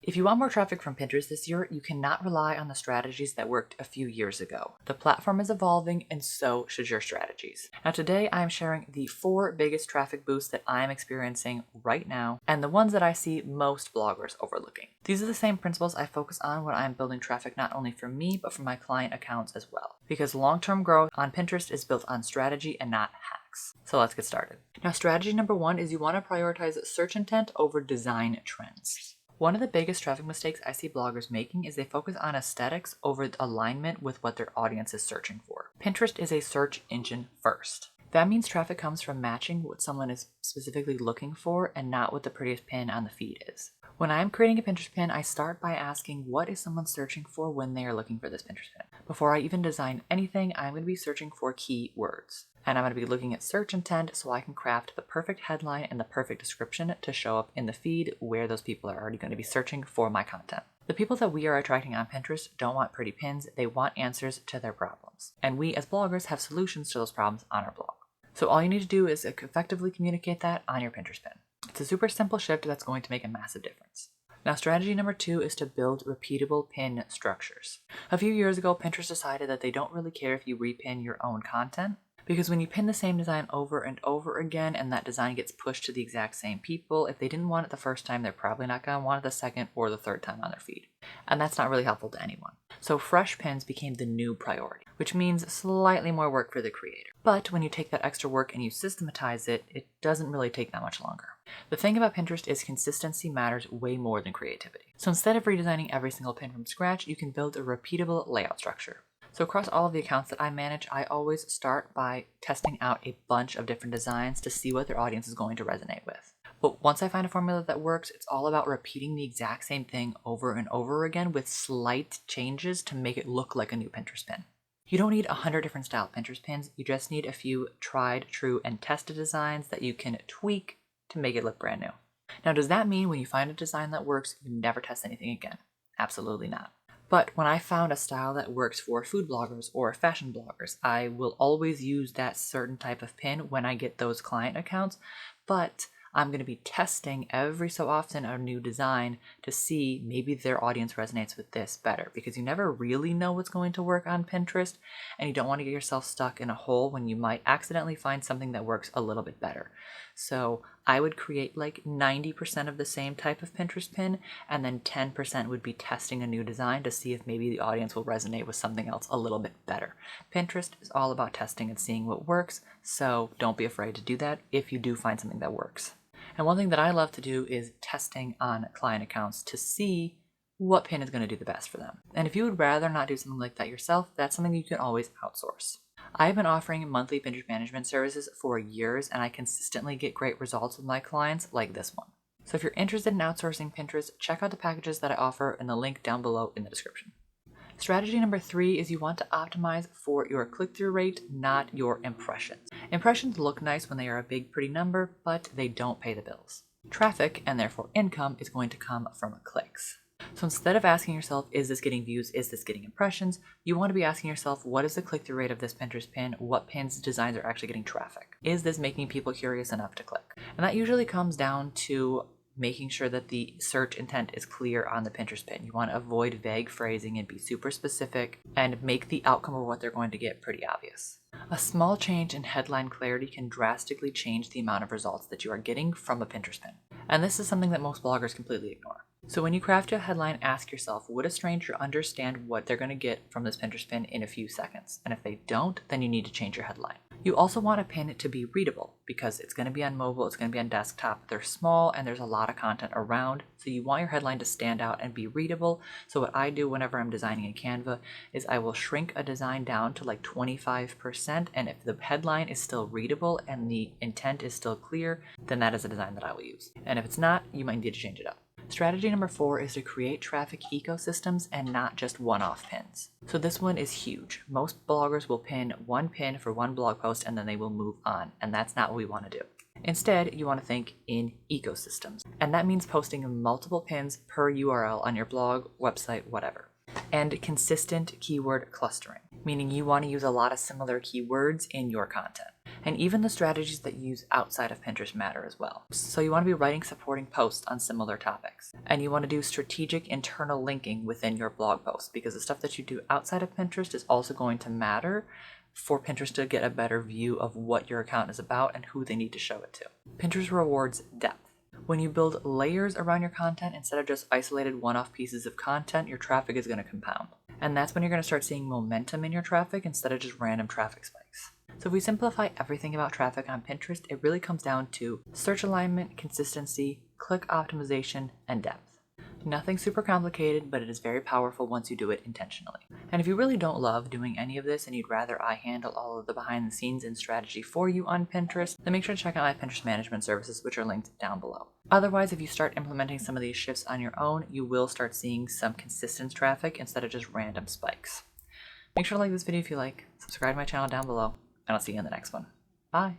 If you want more traffic from Pinterest this year, you cannot rely on the strategies that worked a few years ago. The platform is evolving, and so should your strategies. Now today I am sharing the 4 biggest traffic boosts that I am experiencing right now, and the ones that I see most bloggers overlooking. These are the same principles I focus on when I'm building traffic not only for me, but for my client accounts as well. Because long-term growth on Pinterest is built on strategy and not hacks. So let's get started. Now strategy number 1 is you want to prioritize search intent over design trends. One of the biggest traffic mistakes I see bloggers making is they focus on aesthetics over alignment with what their audience is searching for. Pinterest is a search engine first. That means traffic comes from matching what someone is specifically looking for and not what the prettiest pin on the feed is. When I'm creating a Pinterest pin, I start by asking what is someone searching for when they are looking for this Pinterest pin. Before I even design anything, I'm going to be searching for keywords. And I'm going to be looking at search intent so I can craft the perfect headline and the perfect description to show up in the feed where those people are already going to be searching for my content. The people that we are attracting on Pinterest don't want pretty pins, they want answers to their problems. And we as bloggers have solutions to those problems on our blog. So all you need to do is effectively communicate that on your Pinterest pin. It's a super simple shift that's going to make a massive difference. Now strategy number 2 is to build repeatable pin structures. A few years ago, Pinterest decided that they don't really care if you repin your own content, because when you pin the same design over and over again and that design gets pushed to the exact same people, if they didn't want it the first time, they're probably not going to want it the second or the third time on their feed. And that's not really helpful to anyone. So fresh pins became the new priority, which means slightly more work for the creator. But when you take that extra work and you systematize it, it doesn't really take that much longer. The thing about Pinterest is consistency matters way more than creativity. So instead of redesigning every single pin from scratch, you can build a repeatable layout structure. So across all of the accounts that I manage, I always start by testing out a bunch of different designs to see what their audience is going to resonate with. But once I find a formula that works, it's all about repeating the exact same thing over and over again with slight changes to make it look like a new Pinterest pin. You don't need 100 different style Pinterest pins, you just need a few tried, true, and tested designs that you can tweak to make it look brand new. Now, does that mean when you find a design that works, you never test anything again? Absolutely not. But when I found a style that works for food bloggers or fashion bloggers, I will always use that certain type of pin when I get those client accounts, but I'm going to be testing every so often a new design to see maybe their audience resonates with this better, because you never really know what's going to work on Pinterest and you don't want to get yourself stuck in a hole when you might accidentally find something that works a little bit better. So I would create like 90% of the same type of Pinterest pin, and then 10% would be testing a new design to see if maybe the audience will resonate with something else a little bit better. Pinterest is all about testing and seeing what works, so don't be afraid to do that if you do find something that works. And one thing that I love to do is testing on client accounts to see what pin is going to do the best for them. And if you would rather not do something like that yourself, that's something you can always outsource. I've been offering monthly Pinterest management services for years, and I consistently get great results with my clients like this one. So if you're interested in outsourcing Pinterest, check out the packages that I offer in the link down below in the description. Strategy number 3 is you want to optimize for your click-through rate, not your impressions. Impressions look nice when they are a big, pretty number, but they don't pay the bills. Traffic, and therefore income, is going to come from clicks. So instead of asking yourself, is this getting views, is this getting impressions, you want to be asking yourself, what is the click-through rate of this Pinterest pin? What pins designs are actually getting traffic? Is this making people curious enough to click? And that usually comes down to making sure that the search intent is clear on the Pinterest pin. You want to avoid vague phrasing and be super specific and make the outcome of what they're going to get pretty obvious. A small change in headline clarity can drastically change the amount of results that you are getting from a Pinterest pin. And this is something that most bloggers completely ignore. So when you craft a headline, ask yourself, would a stranger understand what they're going to get from this Pinterest pin in a few seconds? And if they don't, then you need to change your headline. You also want a pin to be readable because it's going to be on mobile, it's going to be on desktop. They're small and there's a lot of content around. So you want your headline to stand out and be readable. So what I do whenever I'm designing in Canva is I will shrink a design down to like 25%. And if the headline is still readable and the intent is still clear, then that is a design that I will use. And if it's not, you might need to change it up. Strategy number 4 is to create traffic ecosystems and not just one-off pins. So this one is huge. Most bloggers will pin one pin for one blog post and then they will move on, and that's not what we want to do. Instead, you want to think in ecosystems, and that means posting multiple pins per URL on your blog, website, whatever. And consistent keyword clustering, meaning you want to use a lot of similar keywords in your content. And even the strategies that you use outside of Pinterest matter as well. So you want to be writing supporting posts on similar topics. And you want to do strategic internal linking within your blog posts, because the stuff that you do outside of Pinterest is also going to matter for Pinterest to get a better view of what your account is about and who they need to show it to. Pinterest rewards depth. When you build layers around your content instead of just isolated one-off pieces of content, your traffic is going to compound. And that's when you're going to start seeing momentum in your traffic instead of just random traffic spikes. So if we simplify everything about traffic on Pinterest, it really comes down to search alignment, consistency, click optimization, and depth. Nothing super complicated, but it is very powerful once you do it intentionally. And if you really don't love doing any of this and you'd rather I handle all of the behind the scenes and strategy for you on Pinterest, then make sure to check out my Pinterest management services, which are linked down below. Otherwise, if you start implementing some of these shifts on your own, you will start seeing some consistent traffic instead of just random spikes. Make sure to like this video if you like, subscribe to my channel down below, and I'll see you in the next one. Bye!